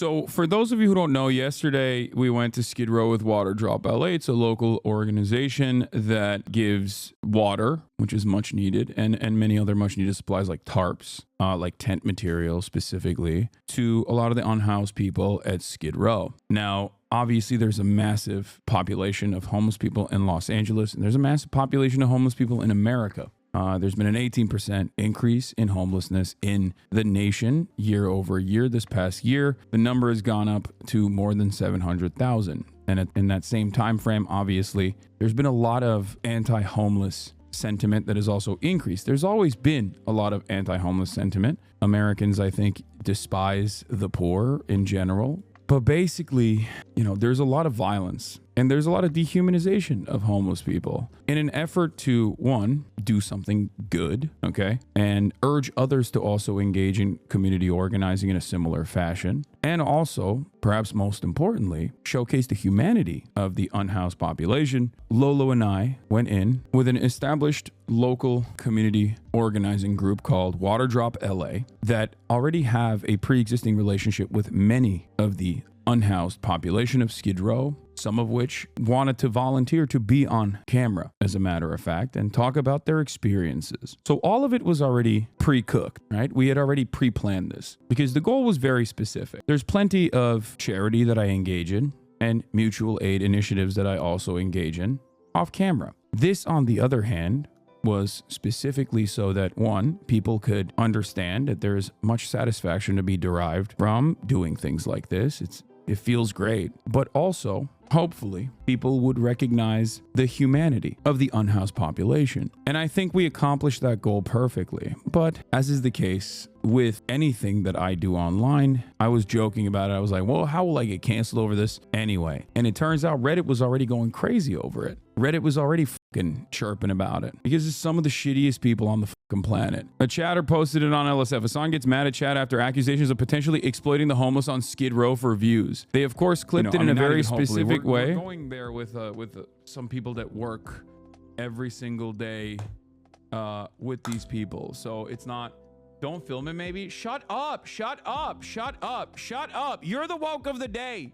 So for those of you who don't know, yesterday we went to Skid Row with Water Drop LA. It's a local organization that gives water, which is much needed, and many other much needed supplies like tarps, like tent material specifically, to a lot of the unhoused people at Skid Row. Now, obviously, there's a massive population of homeless people in Los Angeles, and there's a massive population of homeless people in America. There's been an 18% increase in homelessness in the nation year over year. This past year, the number has gone up to more than 700,000. And in that same time frame, obviously, there's been a lot of anti-homeless sentiment that has also increased. There's always been a lot of anti-homeless sentiment. Americans, I think, despise the poor in general. But basically, there's a lot of violence and there's a lot of dehumanization of homeless people in an effort to, one, do something good, okay, and urge others to also engage in community organizing in a similar fashion. And also, perhaps most importantly, showcase the humanity of the unhoused population. Lolo and I went in with an established local community organizing group called Water Drop LA that already have a pre-existing relationship with many of the unhoused population of Skid Row, some of which wanted to volunteer to be on camera, as a matter of fact, and talk about their experiences. So all of it was already pre-cooked, right? We had already pre-planned this because the goal was very specific. There's plenty of charity that I engage in and mutual aid initiatives that I also engage in off camera. This, on the other hand, was specifically so that, one, people could understand that there is much satisfaction to be derived from doing things like this. It feels great, but also, hopefully, people would recognize the humanity of the unhoused population. And I think we accomplished that goal perfectly. But as is the case with anything that I do online, I was joking about it. I was like, well, how will I get canceled over this anyway? And it turns out Reddit was already going crazy over it. Reddit was already fucking chirping about it because it's some of the shittiest people on the fucking planet. A chatter posted it on LSF. Hasan gets mad at chat after accusations of potentially exploiting the homeless on Skid Row for views. They, of course, clipped it in a very specific way. We're going there with some people that work every single day with these people. So it's not, don't film it maybe. Shut up, shut up, shut up, shut up. You're the woke of the day.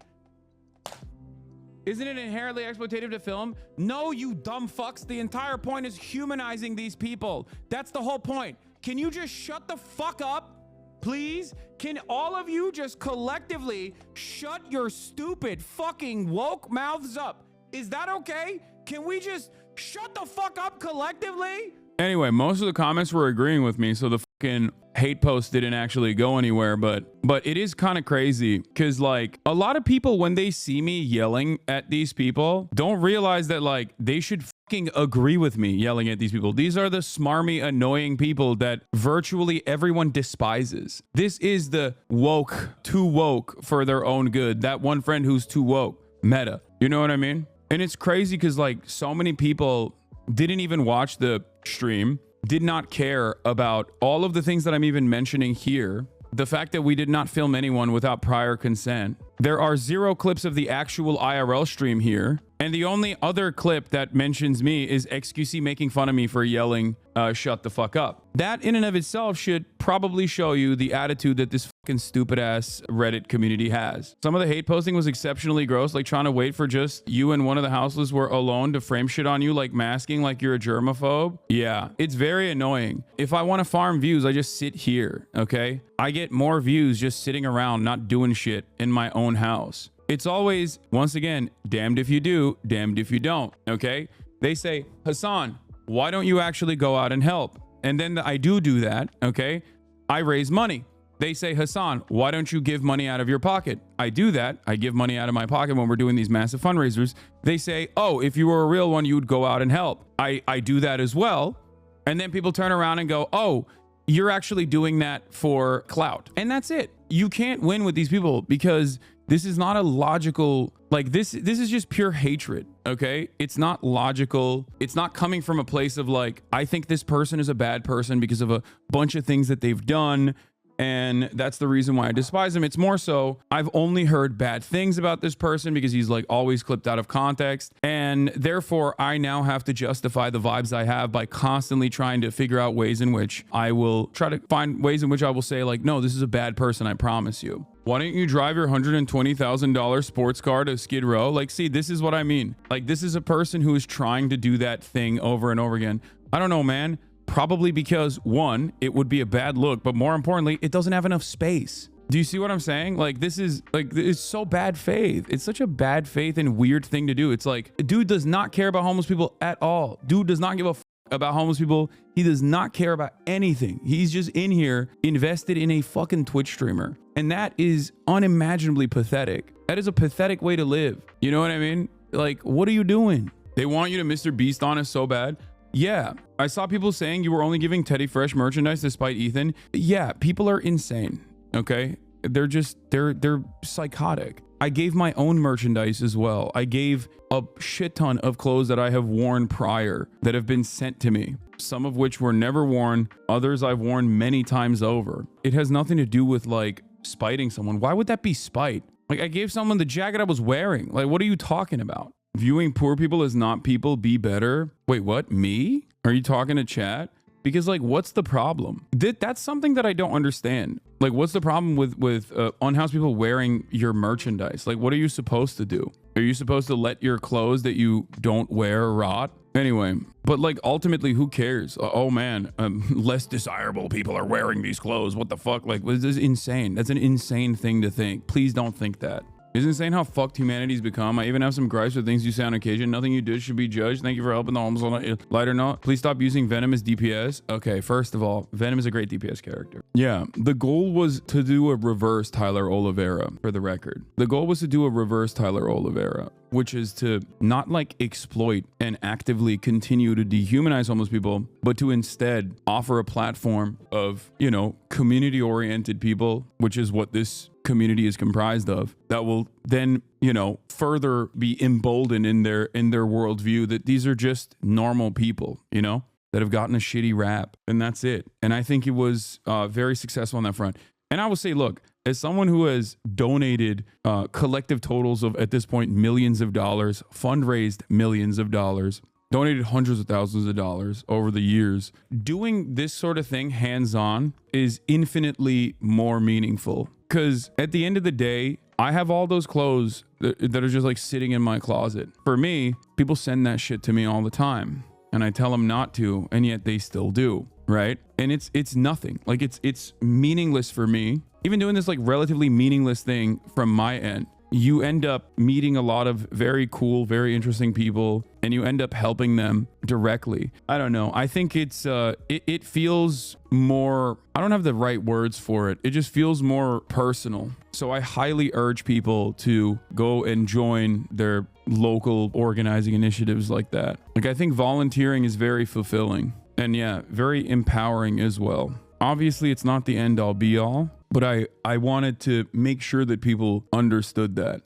Isn't it inherently exploitative to film? No, you dumb fucks. The entire point is humanizing these people. That's the whole point. Can you just shut the fuck up, please? Can all of you just collectively shut your stupid fucking woke mouths up? Is that okay? Can we just shut the fuck up collectively? Anyway, most of the comments were agreeing with me, so the fucking hate post didn't actually go anywhere, but it is kind of crazy because, like, a lot of people, when they see me yelling at these people, don't realize that, like, they should fucking agree with me yelling at these people. These are the smarmy, annoying people that virtually everyone despises. This is the woke, too woke for their own good. That one friend who's too woke. Meta. You know what I mean? And it's crazy because, like, so many people didn't even watch the stream, did not care about all of the things that I'm even mentioning here. The fact that we did not film anyone without prior consent. There are 0 clips of the actual IRL stream here. And the only other clip that mentions me is XQC making fun of me for yelling, shut the fuck up. That in and of itself should probably show you the attitude that this fucking stupid ass Reddit community has. Some of the hate posting was exceptionally gross, like trying to wait for just you and one of the houseless were alone to frame shit on you, like masking like you're a germaphobe. Yeah, it's very annoying. If I want to farm views, I just sit here, okay? I get more views just sitting around, not doing shit in my own house. It's always, once again, damned if you do, damned if you don't, okay? They say, Hasan, why don't you actually go out and help? And then I do that, okay? I raise money. They say, Hasan, why don't you give money out of your pocket? I do that. I give money out of my pocket when we're doing these massive fundraisers. They say, oh, if you were a real one, you would go out and help. I do that as well. And then people turn around and go, oh, you're actually doing that for clout. And that's it. You can't win with these people because this is not a logical, like this is just pure hatred, okay? It's not logical. It's not coming from a place of like, I think this person is a bad person because of a bunch of things that they've done, and that's the reason why I despise him. It's more so, I've only heard bad things about this person because he's like always clipped out of context. And therefore, I now have to justify the vibes I have by constantly trying to figure out ways in which I will try to find ways in which I will say like, no, this is a bad person, I promise you. Why don't you drive your $120,000 sports car to Skid Row? Like, see, this is what I mean. Like, this is a person who is trying to do that thing over and over again. I don't know, man. Probably because, one, it would be a bad look, but more importantly, it doesn't have enough space. Do you see what I'm saying? Like, this is like, it's so bad faith. It's such a bad faith and weird thing to do. It's like, dude does not care about homeless people at all. Dude does not give a about homeless people. He does not care about anything. He's just in here invested in a fucking Twitch streamer. And that is unimaginably pathetic. That is a pathetic way to live. You know what I mean? Like, what are you doing? They want you to Mr. Beast on us so bad. Yeah, I saw people saying you were only giving Teddy Fresh merchandise despite Ethan. Yeah, people are insane. Okay, they're psychotic. I gave my own merchandise as well. I gave a shit ton of clothes that I have worn prior that have been sent to me, some of which were never worn, others I've worn many times over. It has nothing to do with like spiting someone. Why would that be spite? Like, I gave someone the jacket I was wearing. Like, what are you talking about? Viewing poor people as not people, be better. Wait, what? Me? Are you talking to chat? Because, like, what's the problem? That's something that I don't understand. Like, what's the problem with unhoused people wearing your merchandise? Like, what are you supposed to do? Are you supposed to let your clothes that you don't wear rot? Anyway, but like, ultimately, who cares? Oh man, less desirable people are wearing these clothes. What the fuck? Like, this is insane. That's an insane thing to think. Please don't think that. Isn't it insane how fucked humanity's become? I even have some gripes with things you say on occasion. Nothing you did should be judged. Thank you for helping the homeless on a lighter note. Please stop using Venom as DPS. Okay, first of all, Venom is a great DPS character. Yeah, the goal was to do a reverse Tyler Oliveira, for the record. The goal was to do a reverse Tyler Oliveira, which is to not like exploit and actively continue to dehumanize homeless people, but to instead offer a platform of, you know, community-oriented people, which is what this community is comprised of, that will then, you know, further be emboldened in their worldview that these are just normal people, you know, that have gotten a shitty rap, and that's it. And I think it was very successful on that front. And I will say, look, as someone who has donated collective totals of, at this point, millions of dollars, fundraised millions of dollars, donated hundreds of thousands of dollars over the years, doing this sort of thing hands-on is infinitely more meaningful. Because at the end of the day, I have all those clothes that are just like sitting in my closet. For me, people send that shit to me all the time, and I tell them not to, and yet they still do, right? And it's nothing. Like, it's meaningless for me. Even doing this like relatively meaningless thing from my end, you end up meeting a lot of very cool, very interesting people, and you end up helping them directly. I don't know. I think it's it feels more, I don't have the right words for it. It just feels more personal. So I highly urge people to go and join their local organizing initiatives like that. Like, I think volunteering is very fulfilling, and yeah, very empowering as well. Obviously, it's not the end all be all, but I wanted to make sure that people understood that.